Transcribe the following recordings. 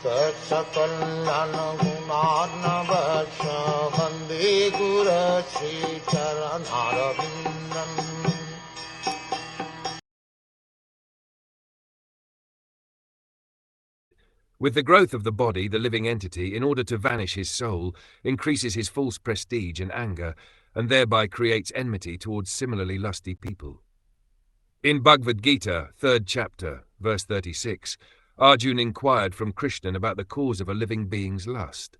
Saksakallan gunarnavasya Vande Guru Sri Charanarabindam. With the growth of the body, the living entity, in order to vanish his soul, increases his false prestige and anger, and thereby creates enmity towards similarly lusty people. In Bhagavad Gita, 3rd chapter, verse 36, Arjuna inquired from Krishna about the cause of a living being's lust.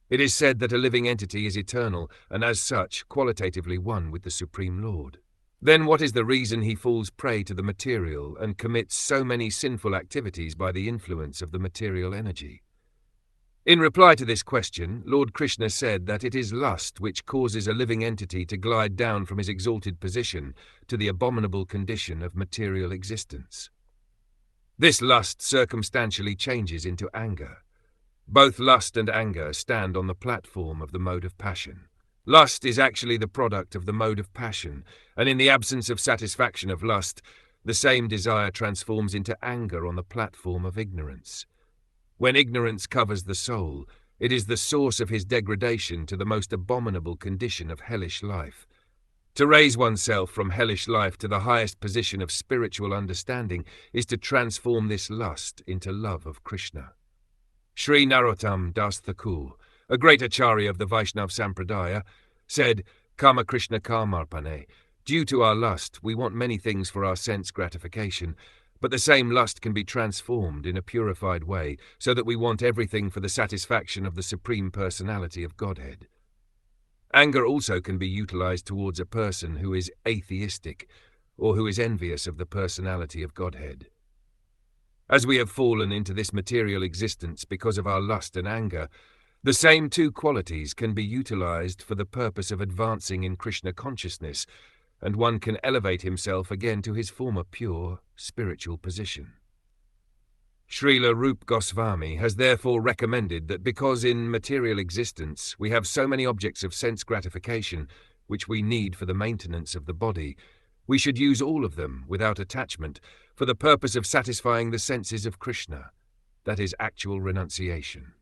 It is said that a living entity is eternal, and as such, qualitatively one with the Supreme Lord. Then what is the reason he falls prey to the material and commits so many sinful activities by the influence of the material energy? In reply to this question, Lord Krishna said that it is lust which causes a living entity to glide down from his exalted position to the abominable condition of material existence. This lust circumstantially changes into anger. Both lust and anger stand on the platform of the mode of passion. Lust is actually the product of the mode of passion, and in the absence of satisfaction of lust, the same desire transforms into anger on the platform of ignorance. When ignorance covers the soul, it is the source of his degradation to the most abominable condition of hellish life. To raise oneself from hellish life to the highest position of spiritual understanding is to transform this lust into love of Krishna. Sri Narottam Das Thakur, a great acharya of the Vaishnav Sampradaya, said, Kama Krishna Karmarpane, due to our lust, we want many things for our sense gratification, but the same lust can be transformed in a purified way so that we want everything for the satisfaction of the Supreme Personality of Godhead. Anger also can be utilized towards a person who is atheistic or who is envious of the personality of Godhead. As we have fallen into this material existence because of our lust and anger, the same two qualities can be utilized for the purpose of advancing in Krishna consciousness, and one can elevate himself again to his former pure, spiritual position. Srila Rupa Goswami has therefore recommended that because in material existence we have so many objects of sense gratification which we need for the maintenance of the body, we should use all of them without attachment for the purpose of satisfying the senses of Krishna, that is, actual renunciation.